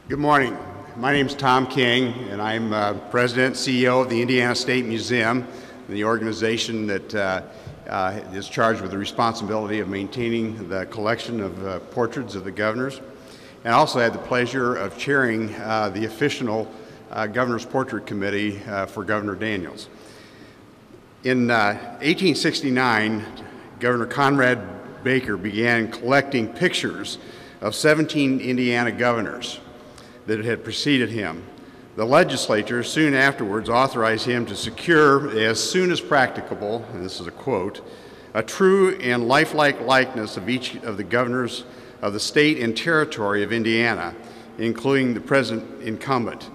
Good morning. My name is Tom King, and I'm President and CEO of the Indiana State Museum, the organization that is charged with the responsibility of maintaining the collection of portraits of the governors. And I also had the pleasure of chairing the official Governor's Portrait Committee for Governor Daniels. In 1869, Governor Conrad Baker began collecting pictures of 17 Indiana governors that had preceded him. The legislature soon afterwards authorized him to secure, as soon as practicable, and this is a quote, a true and lifelike likeness of each of the governors of the state and territory of Indiana, including the present incumbent.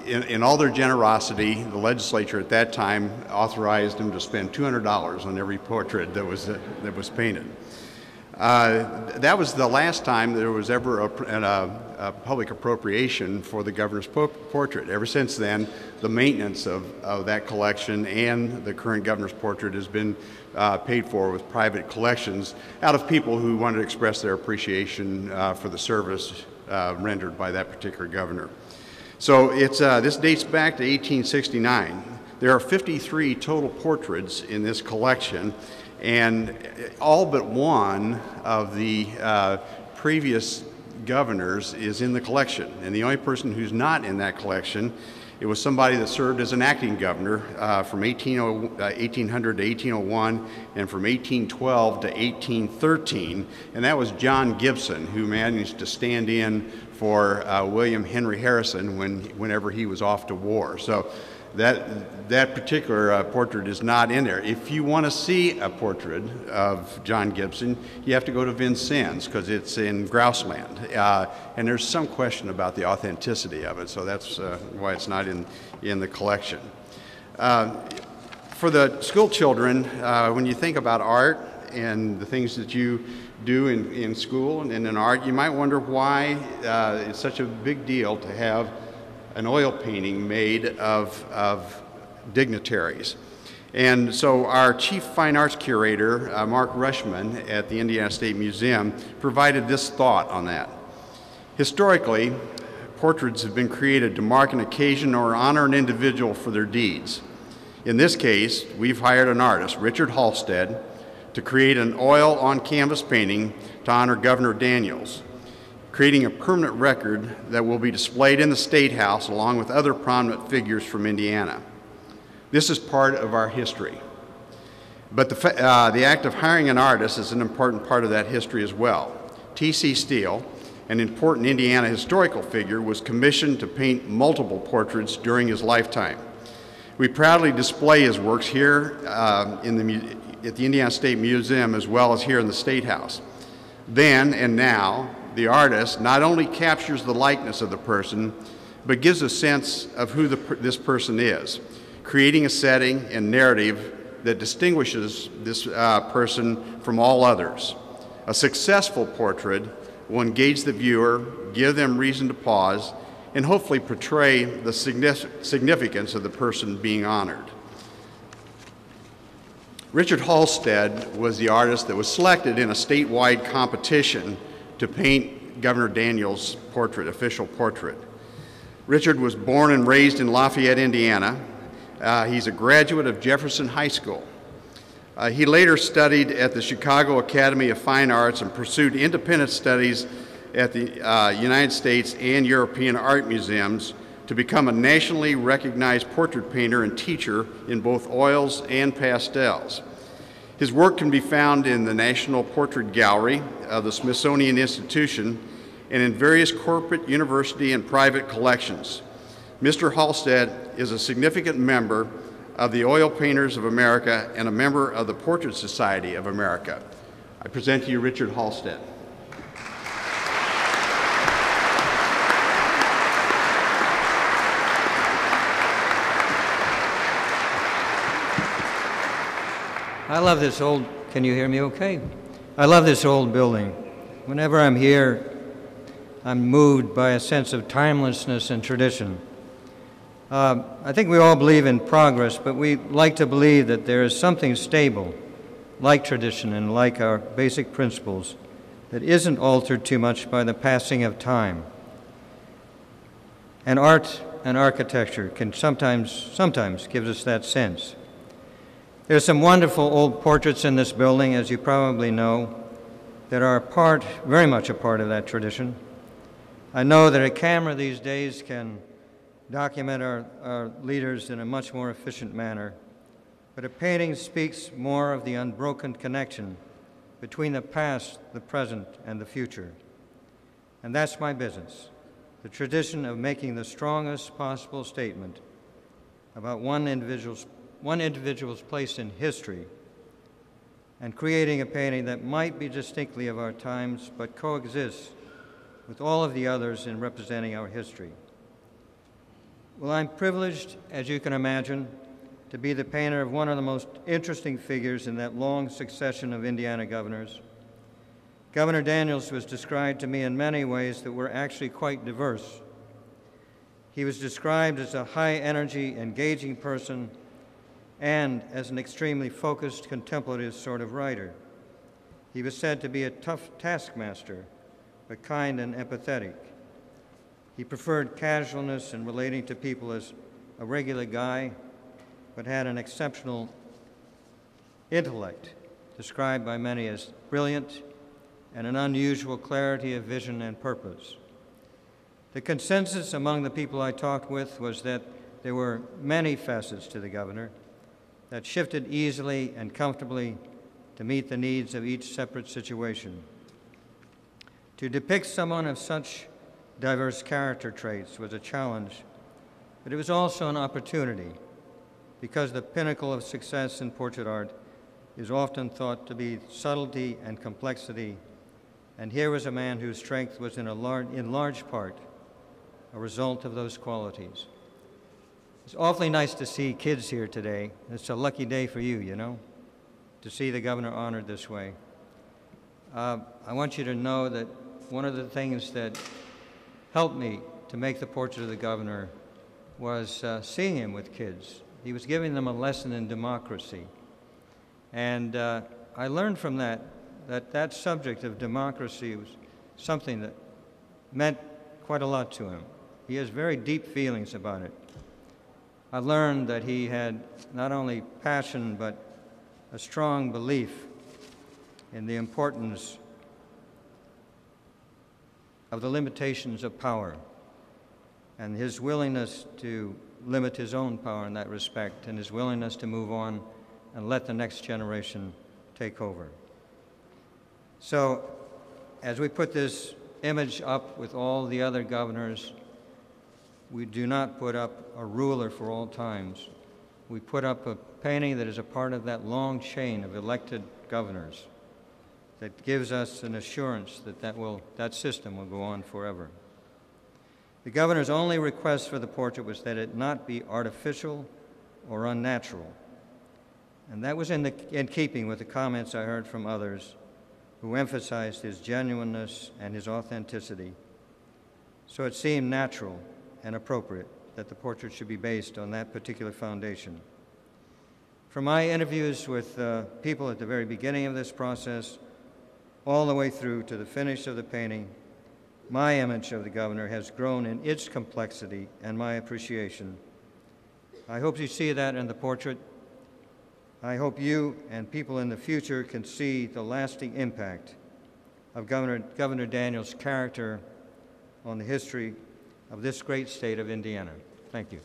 In all their generosity, the legislature at that time authorized him to spend $200 on every portrait that was painted. That was the last time there was ever a public appropriation for the governor's portrait. Ever since then, the maintenance of that collection and the current governor's portrait has been paid for with private collections out of people who wanted to express their appreciation for the service rendered by that particular governor. So this dates back to 1869. There are 53 total portraits in this collection, and all but one of the previous governors is in the collection. And the only person who's not in that collection, it was somebody that served as an acting governor from 1800 to 1801 and from 1812 to 1813, and that was John Gibson, who managed to stand in for William Henry Harrison whenever he was off to war. So that particular portrait is not in there. If you want to see a portrait of John Gibson, you have to go to Vincennes because it's in Grouseland. And there's some question about the authenticity of it, so that's why it's not in the collection. For the school children, when you think about art and the things that you do in school and in art, you might wonder why it's such a big deal to have an oil painting made of dignitaries. And so our Chief Fine Arts Curator, Mark Rushman at the Indiana State Museum, provided this thought on that. Historically, portraits have been created to mark an occasion or honor an individual for their deeds. In this case, we've hired an artist, Richard Halstead, to create an oil on canvas painting to honor Governor Daniels, creating a permanent record that will be displayed in the State House along with other prominent figures from Indiana. This is part of our history. But the act of hiring an artist is an important part of that history as well. T.C. Steele, an important Indiana historical figure, was commissioned to paint multiple portraits during his lifetime. We proudly display his works here at the Indiana State Museum as well as here in the State House. Then and now, the artist not only captures the likeness of the person, but gives a sense of who this person is, creating a setting and narrative that distinguishes this person from all others. A successful portrait will engage the viewer, give them reason to pause, and hopefully portray the significance of the person being honored. Richard Halstead was the artist that was selected in a statewide competition to paint Governor Daniels' portrait, official portrait. Richard was born and raised in Lafayette, Indiana. He's a graduate of Jefferson High School. He later studied at the Chicago Academy of Fine Arts and pursued independent studies at the United States and European art museums to become a nationally recognized portrait painter and teacher in both oils and pastels. His work can be found in the National Portrait Gallery of the Smithsonian Institution and in various corporate, university, and private collections. Mr. Halstead is a significant member of the Oil Painters of America and a member of the Portrait Society of America. I present to you Richard Halstead. I love this old, can you hear me okay? I love this old building. Whenever I'm here, I'm moved by a sense of timelessness and tradition. I think we all believe in progress, but we like to believe that there is something stable, like tradition and like our basic principles, that isn't altered too much by the passing of time. And art and architecture can sometimes gives us that sense. There's some wonderful old portraits in this building, as you probably know, that are very much a part of that tradition. I know that a camera these days can document our leaders in a much more efficient manner, but a painting speaks more of the unbroken connection between the past, the present, and the future. And that's my business, the tradition of making the strongest possible statement about one individual's place in history and creating a painting that might be distinctly of our times but coexists with all of the others in representing our history. Well, I'm privileged, as you can imagine, to be the painter of one of the most interesting figures in that long succession of Indiana governors. Governor Daniels was described to me in many ways that were actually quite diverse. He was described as a high-energy, engaging person and as an extremely focused, contemplative sort of writer. He was said to be a tough taskmaster, but kind and empathetic. He preferred casualness and relating to people as a regular guy, but had an exceptional intellect, described by many as brilliant, and an unusual clarity of vision and purpose. The consensus among the people I talked with was that there were many facets to the governor that shifted easily and comfortably to meet the needs of each separate situation. To depict someone of such diverse character traits was a challenge, but it was also an opportunity, because the pinnacle of success in portrait art is often thought to be subtlety and complexity, and here was a man whose strength was in large part a result of those qualities. It's awfully nice to see kids here today. It's a lucky day for you, you know, to see the governor honored this way. I want you to know that one of the things that helped me to make the portrait of the governor was seeing him with kids. He was giving them a lesson in democracy. And I learned from that subject of democracy was something that meant quite a lot to him. He has very deep feelings about it. I learned that he had not only passion, but a strong belief in the importance of the limitations of power and his willingness to limit his own power in that respect, and his willingness to move on and let the next generation take over. So as we put this image up with all the other governors, we do not put up a ruler for all times. We put up a painting that is a part of that long chain of elected governors that gives us an assurance that that system will go on forever. The governor's only request for the portrait was that it not be artificial or unnatural. And that was in keeping with the comments I heard from others who emphasized his genuineness and his authenticity. So it seemed natural and appropriate that the portrait should be based on that particular foundation. From my interviews with people at the very beginning of this process, all the way through to the finish of the painting, my image of the governor has grown in its complexity and my appreciation. I hope you see that in the portrait. I hope you and people in the future can see the lasting impact of Governor Daniels' character on the history of this great state of Indiana. Thank you.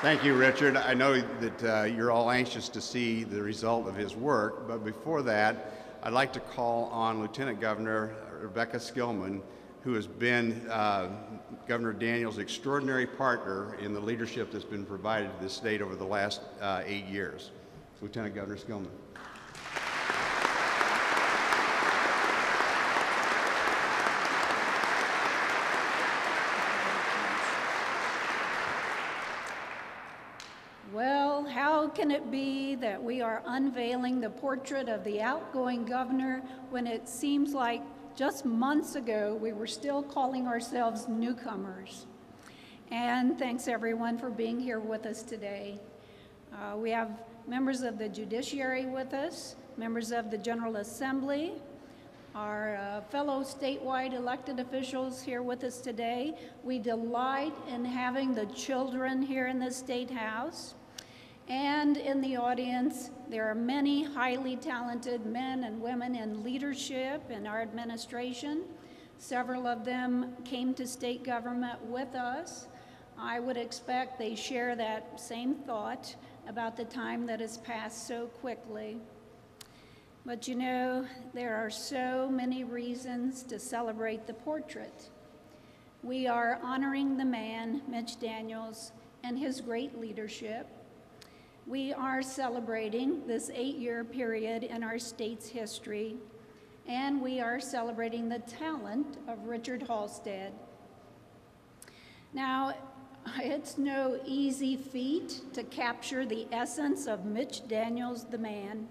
Thank you, Richard. I know that you're all anxious to see the result of his work, but before that, I'd like to call on Lieutenant Governor Rebecca Skillman, who has been Governor Daniels' extraordinary partner in the leadership that's been provided to this state over the last 8 years. Lieutenant Governor Skillman. Well, how can it be that we are unveiling the portrait of the outgoing governor when it seems like just months ago we were still calling ourselves newcomers? And thanks everyone for being here with us today. We have members of the judiciary with us, members of the General Assembly, our fellow statewide elected officials here with us today. We delight in having the children here in the State House. And in the audience, there are many highly talented men and women in leadership in our administration. Several of them came to state government with us. I would expect they share that same thought about the time that has passed so quickly. But you know, there are so many reasons to celebrate the portrait. We are honoring the man, Mitch Daniels, and his great leadership. We are celebrating this 8-year period in our state's history, and we are celebrating the talent of Richard Halstead. Now, it's no easy feat to capture the essence of Mitch Daniels, the man.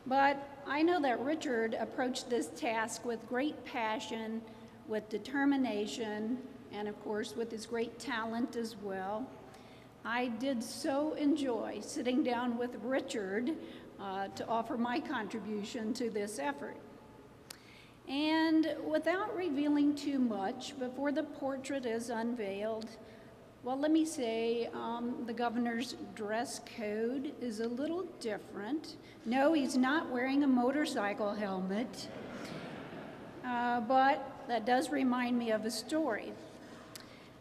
But I know that Richard approached this task with great passion, with determination, and of course with his great talent as well. I did so enjoy sitting down with Richard to offer my contribution to this effort. And without revealing too much before the portrait is unveiled, well, let me say the governor's dress code is a little different. No, he's not wearing a motorcycle helmet, but that does remind me of a story.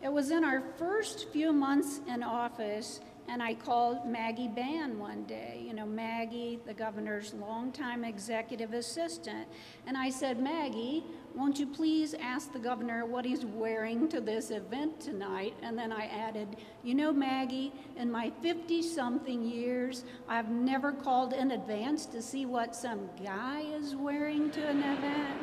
It was in our first few months in office, and I called Maggie Ban one day, you know, Maggie, the governor's longtime executive assistant, and I said, Maggie, won't you please ask the governor what he's wearing to this event tonight? And then I added, you know, Maggie, in my 50-something years, I've never called in advance to see what some guy is wearing to an event.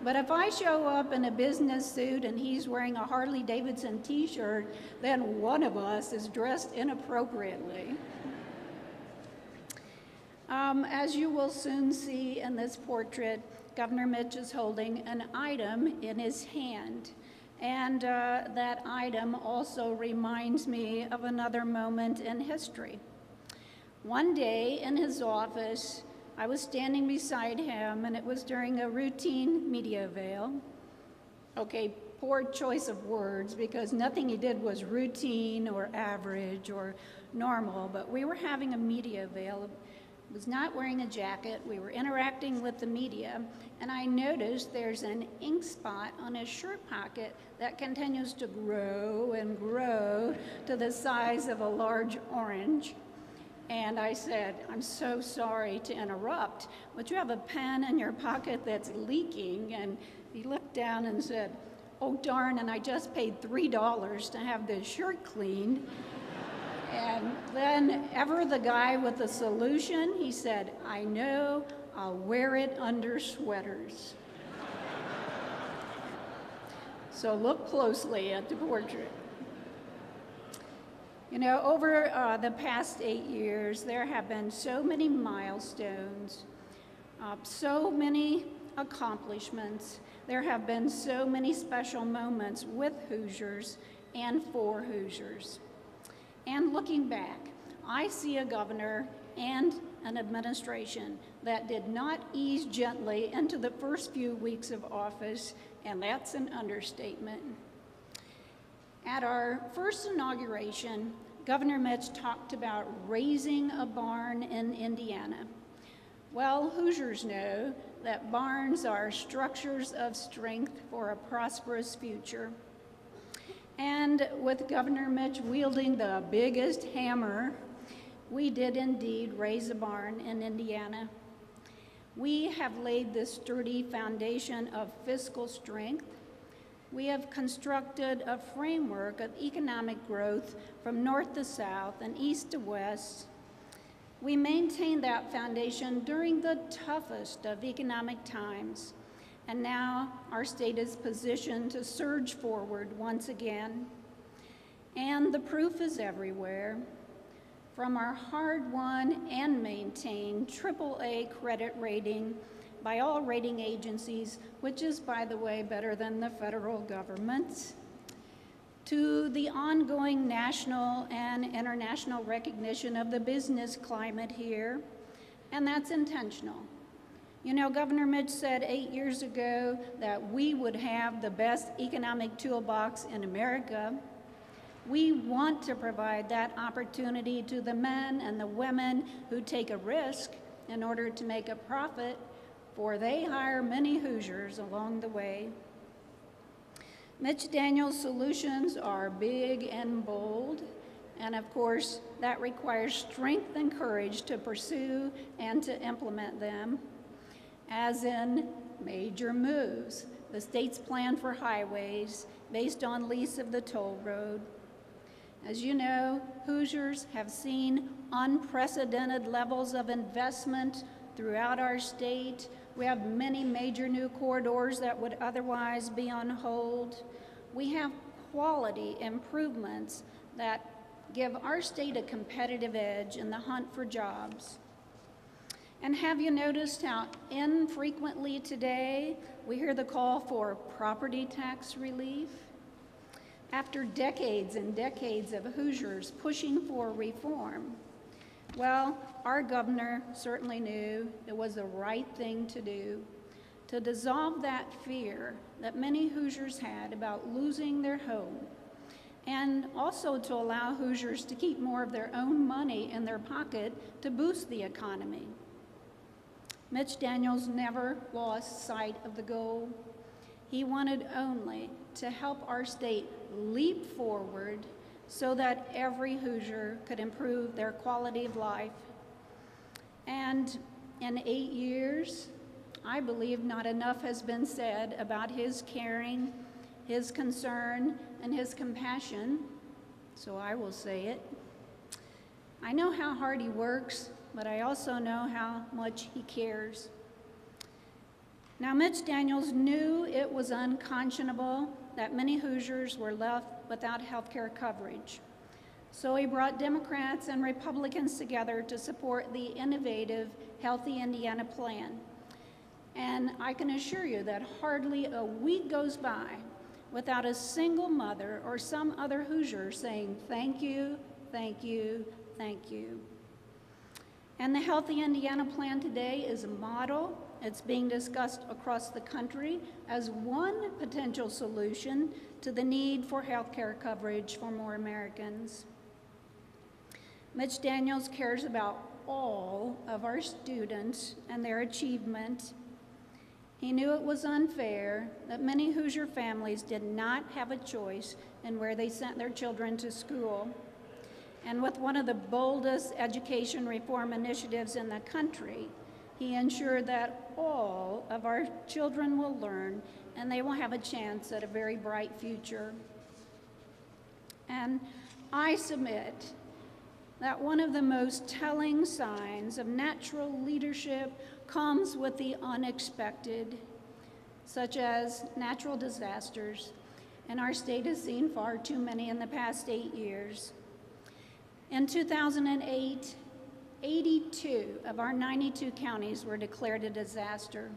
But if I show up in a business suit and he's wearing a Harley-Davidson t-shirt, then one of us is dressed inappropriately. As you will soon see in this portrait, Governor Mitch is holding an item in his hand. And that item also reminds me of another moment in history. One day in his office, I was standing beside him, and it was during a routine media avail. Okay, poor choice of words, because nothing he did was routine or average or normal, but we were having a media avail. He was not wearing a jacket. We were interacting with the media, and I noticed there's an ink spot on his shirt pocket that continues to grow and grow to the size of a large orange. And I said, I'm so sorry to interrupt, but you have a pen in your pocket that's leaking. And he looked down and said, oh darn, and I just paid $3 to have this shirt cleaned. And then ever the guy with the solution, he said, I know, I'll wear it under sweaters. So look closely at the portrait. You know, over the past 8 years, there have been so many milestones, so many accomplishments. There have been so many special moments with Hoosiers and for Hoosiers. And looking back, I see a governor and an administration that did not ease gently into the first few weeks of office, and that's an understatement. At our first inauguration, Governor Mitch talked about raising a barn in Indiana. Well, Hoosiers know that barns are structures of strength for a prosperous future. And with Governor Mitch wielding the biggest hammer, we did indeed raise a barn in Indiana. We have laid this sturdy foundation of fiscal strength. We have constructed a framework of economic growth from north to south and east to west. We maintained that foundation during the toughest of economic times, and now our state is positioned to surge forward once again. And the proof is everywhere. From our hard-won and maintained AAA credit rating by all rating agencies, which is, by the way, better than the federal government, to the ongoing national and international recognition of the business climate here, and that's intentional. You know, Governor Mitch said 8 years ago that we would have the best economic toolbox in America. We want to provide that opportunity to the men and the women who take a risk in order to make a profit, for they hire many Hoosiers along the way. Mitch Daniels' solutions are big and bold, and of course, that requires strength and courage to pursue and to implement them, as in major moves, the state's plan for highways based on lease of the toll road. As you know, Hoosiers have seen unprecedented levels of investment throughout our state. We have many major new corridors that would otherwise be on hold. We have quality improvements that give our state a competitive edge in the hunt for jobs. And have you noticed how infrequently today we hear the call for property tax relief? After decades and decades of Hoosiers pushing for reform, well, our governor certainly knew it was the right thing to do to dissolve that fear that many Hoosiers had about losing their home, and also to allow Hoosiers to keep more of their own money in their pocket to boost the economy. Mitch Daniels never lost sight of the goal. He wanted only to help our state leap forward so that every Hoosier could improve their quality of life. And in 8 years, I believe not enough has been said about his caring, his concern, and his compassion, so I will say it. I know how hard he works, but I also know how much he cares. Now, Mitch Daniels knew it was unconscionable that many Hoosiers were left without health care coverage. So he brought Democrats and Republicans together to support the innovative Healthy Indiana plan. And I can assure you that hardly a week goes by without a single mother or some other Hoosier saying, "Thank you, thank you, thank you." And the Healthy Indiana plan today is a model. It's being discussed across the country as one potential solution to the need for health care coverage for more Americans. Mitch Daniels cares about all of our students and their achievement. He knew it was unfair that many Hoosier families did not have a choice in where they sent their children to school. And with one of the boldest education reform initiatives in the country, he ensured that all of our children will learn and they will have a chance at a very bright future. And I submit that one of the most telling signs of natural leadership comes with the unexpected, such as natural disasters, and our state has seen far too many in the past 8 years. In 2008, 82 of our 92 counties were declared a disaster,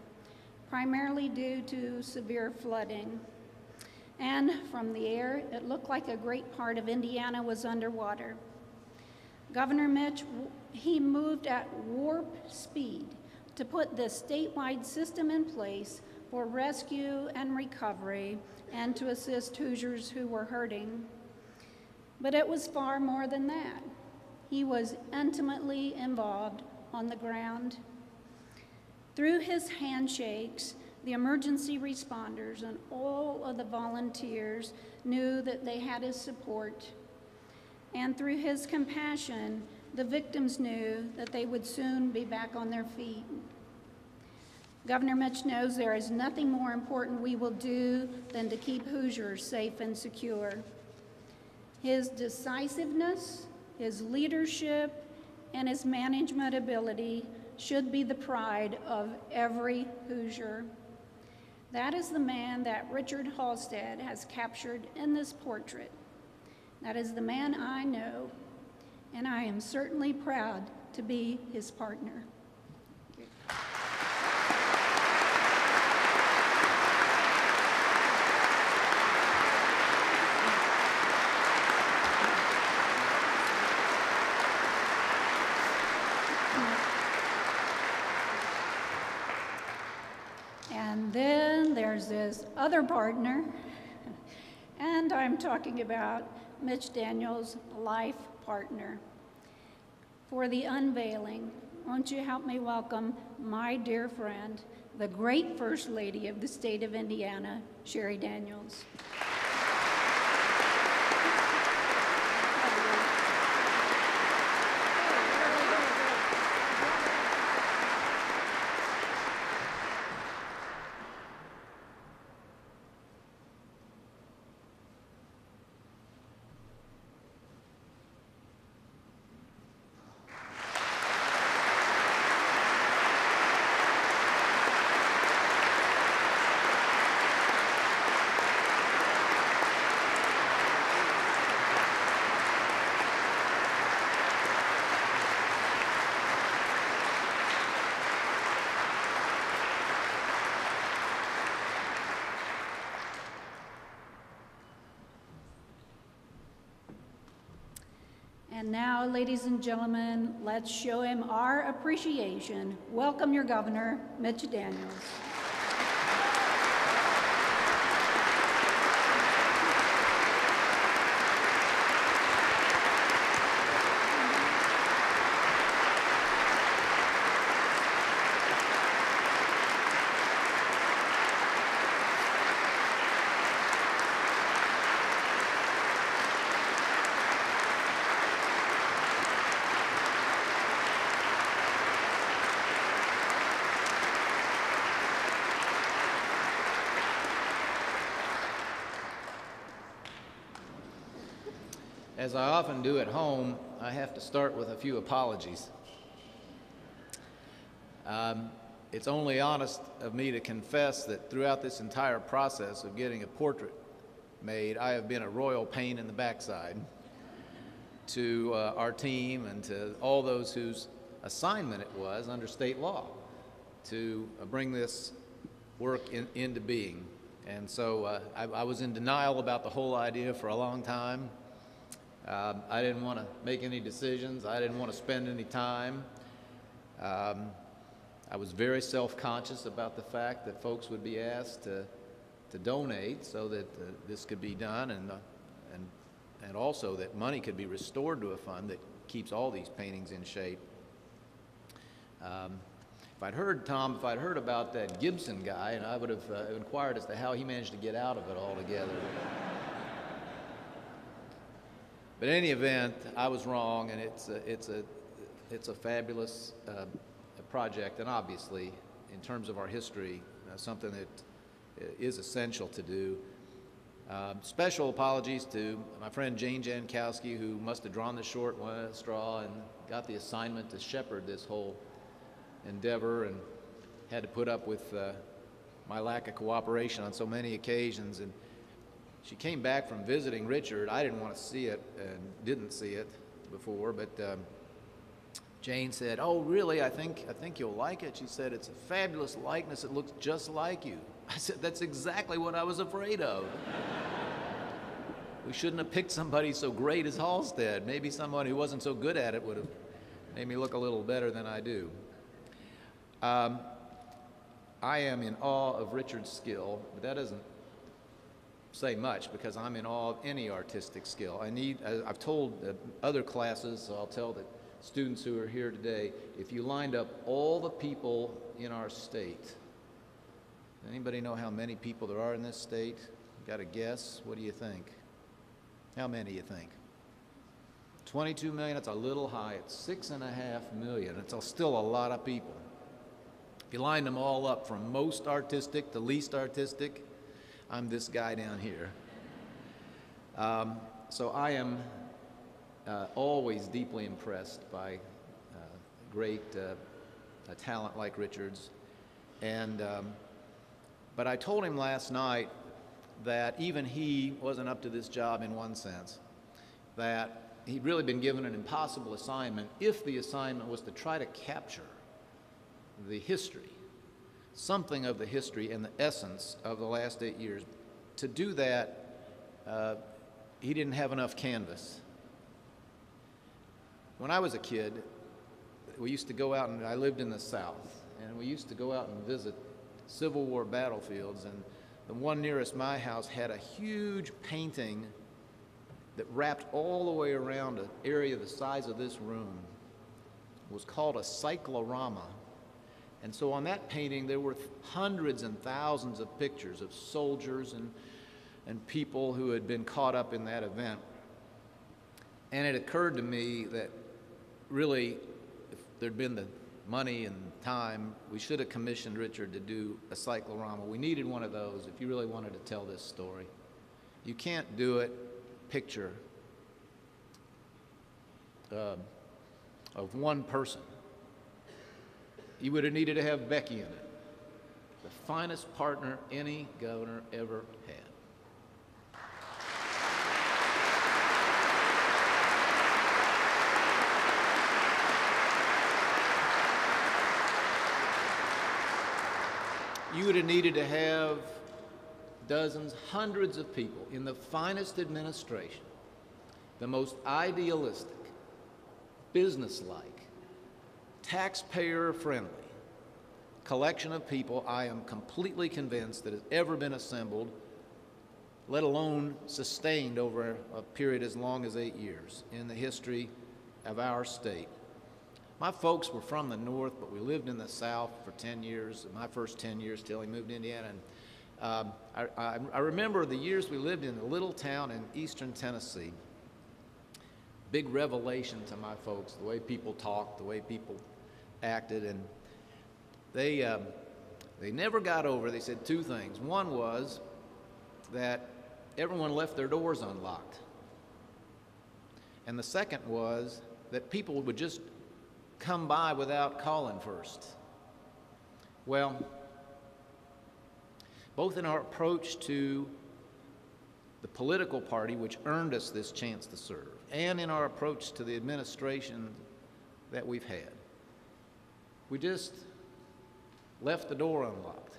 primarily due to severe flooding. And from the air, it looked like a great part of Indiana was underwater. Governor Mitch, he moved at warp speed to put this statewide system in place for rescue and recovery and to assist Hoosiers who were hurting. But it was far more than that. He was intimately involved on the ground. Through his handshakes, the emergency responders and all of the volunteers knew that they had his support. And through his compassion, the victims knew that they would soon be back on their feet. Governor Mitch knows there is nothing more important we will do than to keep Hoosiers safe and secure. His decisiveness, his leadership, and his management ability should be the pride of every Hoosier. That is the man that Richard Halstead has captured in this portrait. That is the man I know, and I am certainly proud to be his partner. there's this other partner, and I'm talking about Mitch Daniels' life partner. For the unveiling, won't you help me welcome my dear friend, the great First Lady of the state of Indiana, Cheri Daniels. And now, ladies and gentlemen, let's show him our appreciation. Welcome your governor, Mitch Daniels. As I often do at home, I have to start with a few apologies. It's only honest of me to confess that throughout this entire process of getting a portrait made, I have been a royal pain in the backside to our team and to all those whose assignment it was under state law to bring this work into being. And so I was in denial about the whole idea for a long time. I didn't want to make any decisions. I didn't want to spend any time. I was very self-conscious about the fact that folks would be asked to donate so that this could be done, and also that money could be restored to a fund that keeps all these paintings in shape. If I'd heard, Tom, if I'd heard about that Gibson guy, and I would have inquired as to how he managed to get out of it altogether. But in any event, I was wrong, and it's a fabulous project, and obviously, in terms of our history, something that is essential to do. Special apologies to my friend Jane Jankowski, who must have drawn the short straw and got the assignment to shepherd this whole endeavor, and had to put up with my lack of cooperation on so many occasions. And she came back from visiting Richard. I didn't want to see it and didn't see it before, but Jane said, "Oh, really? I think you'll like it." She said, "It's a fabulous likeness. It looks just like you." I said, "That's exactly what I was afraid of." We shouldn't have picked somebody so great as Halstead. Maybe someone who wasn't so good at it would have made me look a little better than I do. I am in awe of Richard's skill, but that doesn't say much, because I'm in awe of any artistic skill. I've told other classes, so I'll tell the students who are here today, if you lined up all the people in our state, anybody know how many people there are in this state? Got a guess? What do you think? How many do you think? 22 million, that's a little high. It's 6.5 million. It's still a lot of people. If you line them all up from most artistic to least artistic, I'm this guy down here. So I am always deeply impressed by great talent like Richard's. But I told him last night that even he wasn't up to this job in one sense, that he'd really been given an impossible assignment if the assignment was to try to capture the history, something of the history and the essence of the last 8 years. To do that, he didn't have enough canvas. When I was a kid, we used to go out, and I lived in the South, and we used to go out and visit Civil War battlefields, and The one nearest my house had a huge painting that wrapped all the way around an area the size of this room. It was called a cyclorama. And so on that painting, there were hundreds and thousands of pictures of soldiers and people who had been caught up in that event. And it occurred to me that really, if there'd been the money and time, we should have commissioned Richard to do a cyclorama. We needed one of those if you really wanted to tell this story. You can't do it picture of one person. You would have needed to have Becky in it, the finest partner any governor ever had. You would have needed to have dozens, hundreds of people in the finest administration, the most idealistic, businesslike, taxpayer-friendly collection of people I am completely convinced that has ever been assembled, let alone sustained over a period as long as 8 years in the history of our state. My folks were from the north, but we lived in the south for 10 years, my first 10 years till we moved to Indiana. And I remember the years we lived in a little town in eastern Tennessee. Big revelation to my folks, the way people talked, the way people acted. And they never got over, they said two things. One was that everyone left their doors unlocked. And the second was that people would just come by without calling first. Well, both in our approach to the political party, which earned us this chance to serve, and in our approach to the administration that we've had, we just left the door unlocked,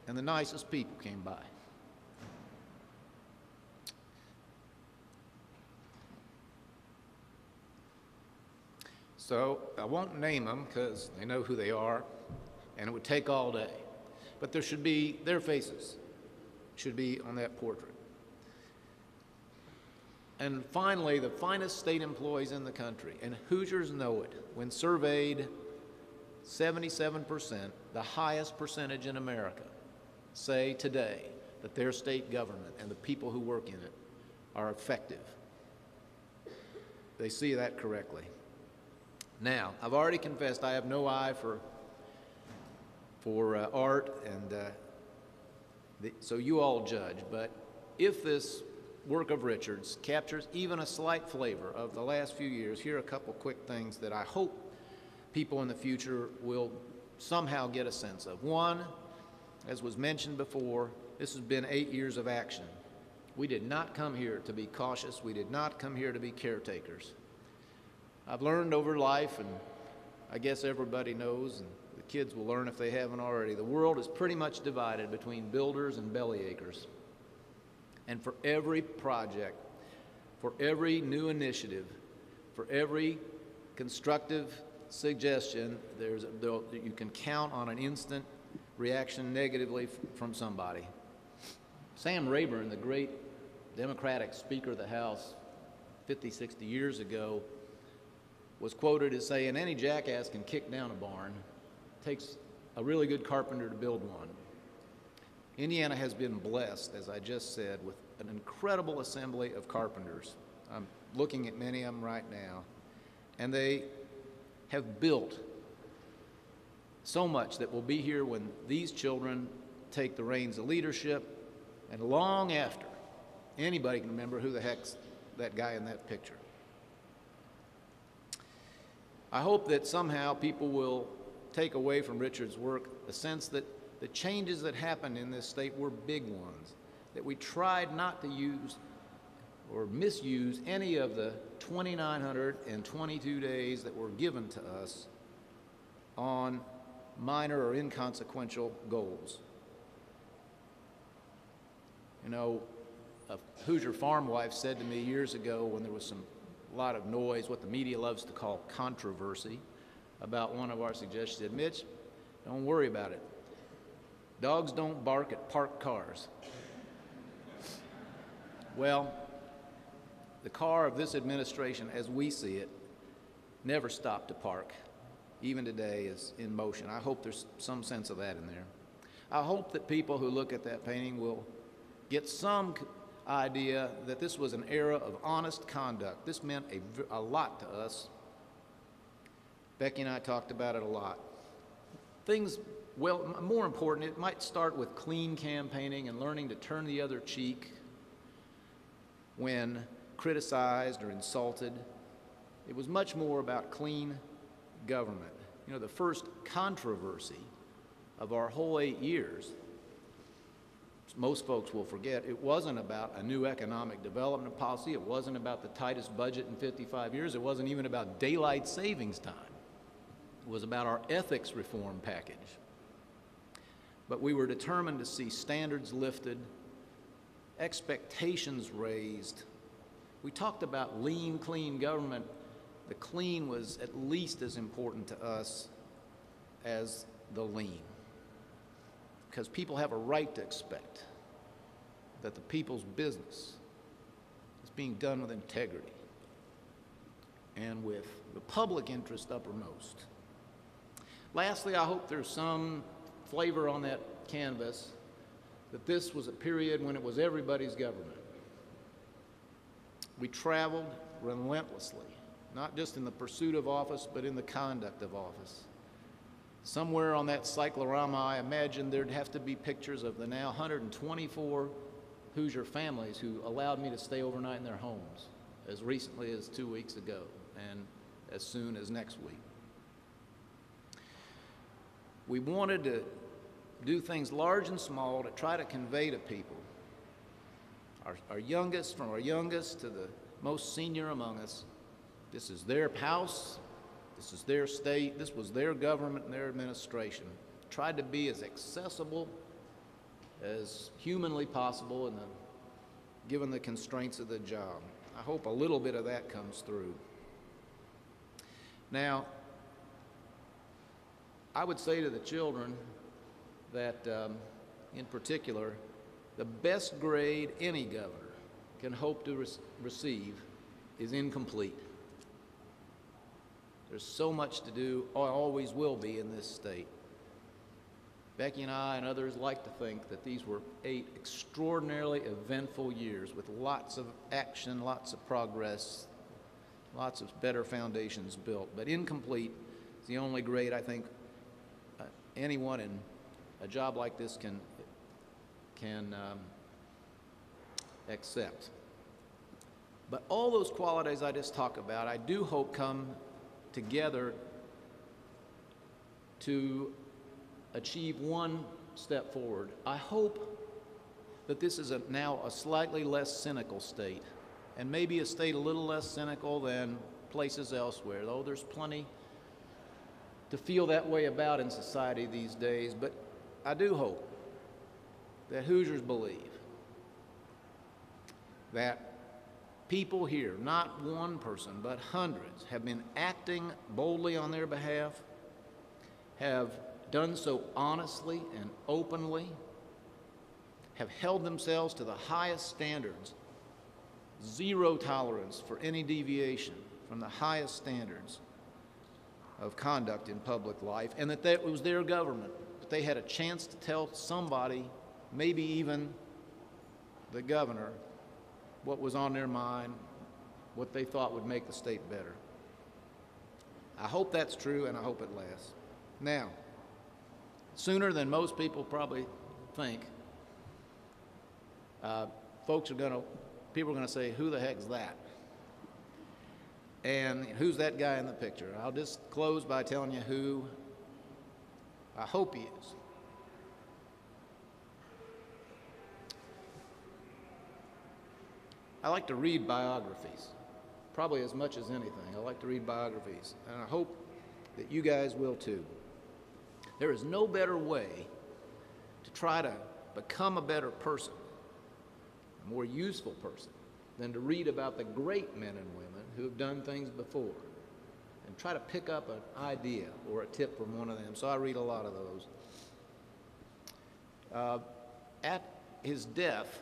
and the nicest people came by. So I won't name them because they know who they are, and it would take all day. But there should be, their faces should be on that portrait. And finally, the finest state employees in the country, and Hoosiers know it. When surveyed, 77%, the highest percentage in America, say today that their state government and the people who work in it are effective. They see that correctly. Now, I've already confessed I have no eye for art, and so you all judge. But if this work of Richard's captures even a slight flavor of the last few years, here are a couple quick things that I hope people in the future will somehow get a sense of. One, as was mentioned before, this has been 8 years of action. We did not come here to be cautious. We did not come here to be caretakers. I've learned over life, and I guess everybody knows, and the kids will learn if they haven't already, the world is pretty much divided between builders and bellyachers. And for every project, for every new initiative, for every constructive suggestion, you can count on an instant reaction negatively from somebody. Sam Rayburn, the great Democratic Speaker of the House 50, 60 years ago, was quoted as saying, "Any jackass can kick down a barn. It takes a really good carpenter to build one." Indiana has been blessed, as I just said, with an incredible assembly of carpenters. I'm looking at many of them right now. And they have built so much that will be here when these children take the reins of leadership, and long after anybody can remember who the heck's that guy in that picture. I hope that somehow people will take away from Richard's work the sense that the changes that happened in this state were big ones, that we tried not to use or misuse any of the 2,922 days that were given to us on minor or inconsequential goals. You know, a Hoosier farm wife said to me years ago when there was a lot of noise, what the media loves to call controversy, about one of our suggestions. She said, "Mitch, don't worry about it. Dogs don't bark at parked cars. Well, the car of this administration, as we see it, never stopped to park. Even today is in motion. I hope there's some sense of that in there. I hope that people who look at that painting will get some idea that this was an era of honest conduct. This meant a lot to us. Becky and I talked about it a lot. Things, well, more important, it might start with clean campaigning and learning to turn the other cheek when criticized or insulted. It was much more about clean government. You know, the first controversy of our whole 8 years, most folks will forget, it wasn't about a new economic development policy. It wasn't about the tightest budget in 55 years. It wasn't even about daylight savings time. It was about our ethics reform package. But we were determined to see standards lifted, expectations raised. We talked about lean, clean government. The clean was at least as important to us as the lean, because people have a right to expect that the people's business is being done with integrity and with the public interest uppermost. Lastly, I hope there's some flavor on that canvas that this was a period when it was everybody's government. We traveled relentlessly, not just in the pursuit of office, but in the conduct of office. Somewhere on that cyclorama, I imagine there'd have to be pictures of the now 124 Hoosier families who allowed me to stay overnight in their homes as recently as 2 weeks ago and as soon as next week. We wanted to do things large and small to try to convey to people, our youngest, from our youngest to the most senior among us, this is their house, this is their state, this was their government and their administration. Tried to be as accessible as humanly possible given the constraints of the job. I hope a little bit of that comes through. Now, I would say to the children that, in particular, the best grade any governor can hope to receive is incomplete. There's so much to do, always will be, in this state. Becky and I and others like to think that these were 8 extraordinarily eventful years with lots of action, lots of progress, lots of better foundations built. But incomplete is the only grade I think anyone in a job like this can accept. But all those qualities I just talked about, I do hope come together to achieve one step forward. I hope that this is now a slightly less cynical state, and maybe a state a little less cynical than places elsewhere, though there's plenty to feel that way about in society these days. But I do hope that Hoosiers believe that people here, not one person, but hundreds, have been acting boldly on their behalf, have done so honestly and openly, have held themselves to the highest standards, zero tolerance for any deviation from the highest standards of conduct in public life, and that was their government. But they had a chance to tell somebody, maybe even the governor, what was on their mind, what they thought would make the state better. I hope that's true, and I hope it lasts. Now, sooner than most people probably think, people are going to say, who the heck's that? And who's that guy in the picture? I'll just close by telling you who I hope he is. I like to read biographies, probably as much as anything. I like to read biographies, and I hope that you guys will too. There is no better way to try to become a better person, a more useful person, than to read about the great men and women who have done things before and try to pick up an idea or a tip from one of them. So I read a lot of those. At his death,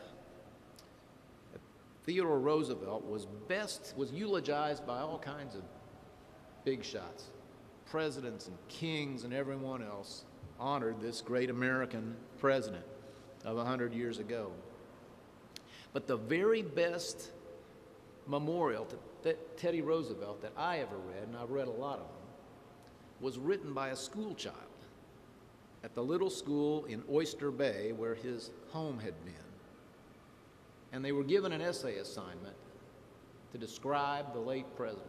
Theodore Roosevelt was eulogized by all kinds of big shots. Presidents and kings and everyone else honored this great American president of 100 years ago. But the very best memorial to Teddy Roosevelt that I ever read, and I've read a lot of them, was written by a school child at the little school in Oyster Bay where his home had been. And they were given an essay assignment to describe the late president.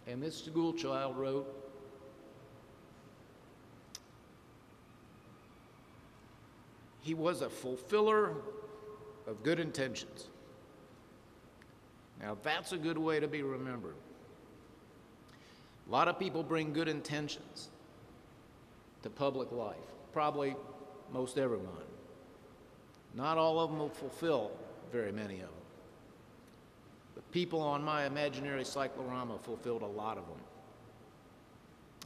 And this school child wrote, "He was a fulfiller of good intentions." Now that's a good way to be remembered. A lot of people bring good intentions to public life, probably most everyone. Not all of them will fulfill very many of them. The people on my imaginary cyclorama fulfilled a lot of them.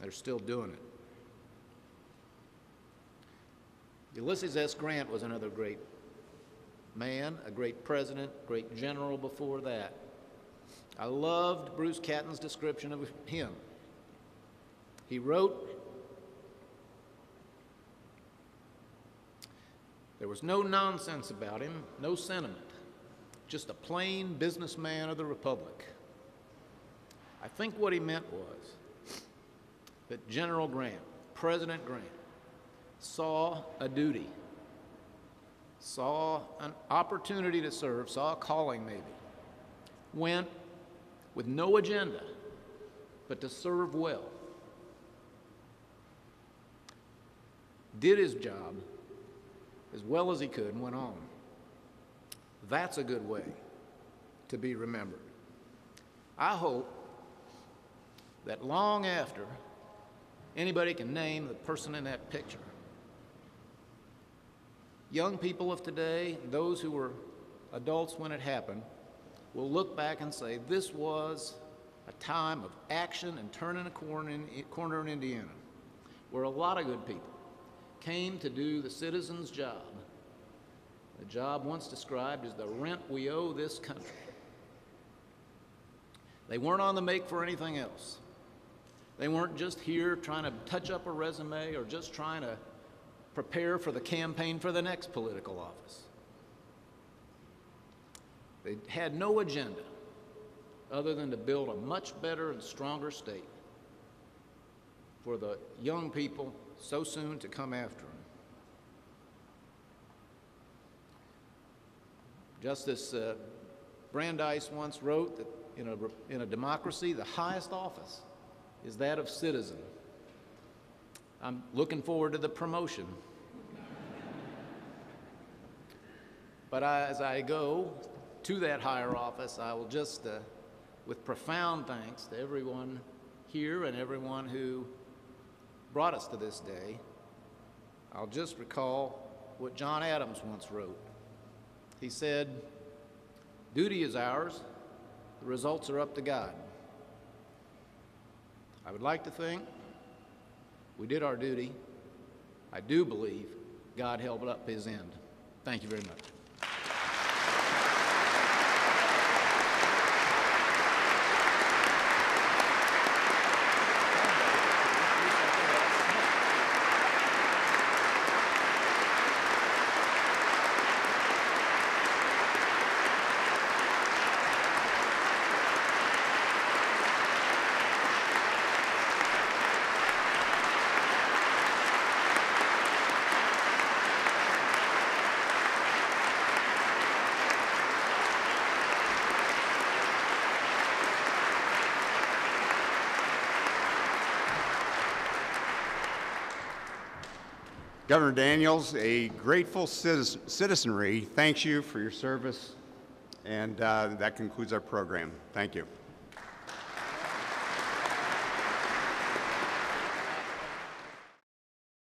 They're still doing it. Ulysses S. Grant was another great man, a great president, great general before that. I loved Bruce Catton's description of him. He wrote, "There was no nonsense about him, no sentiment, just a plain businessman of the Republic." I think what he meant was that General Grant, President Grant, saw a duty, saw an opportunity to serve, saw a calling maybe, went with no agenda but to serve well, did his job as well as he could and went on. That's a good way to be remembered. I hope that long after anybody can name the person in that picture, young people of today, those who were adults when it happened, will look back and say, this was a time of action and turning a corner in Indiana, where a lot of good people came to do the citizen's job, the job once described as the rent we owe this country. They weren't on the make for anything else. They weren't just here trying to touch up a resume or just trying to prepare for the campaign for the next political office. They had no agenda other than to build a much better and stronger state for the young people so soon to come after them. Justice Brandeis once wrote that in a democracy, the highest office is that of citizen. I'm looking forward to the promotion. But as I go to that higher office, I will just, with profound thanks to everyone here and everyone who brought us to this day, I'll just recall what John Adams once wrote. He said, "Duty is ours, the results are up to God." I would like to think we did our duty. I do believe God held up his end. Thank you very much. Governor Daniels, a grateful citizenry thanks you for your service, and that concludes our program. Thank you.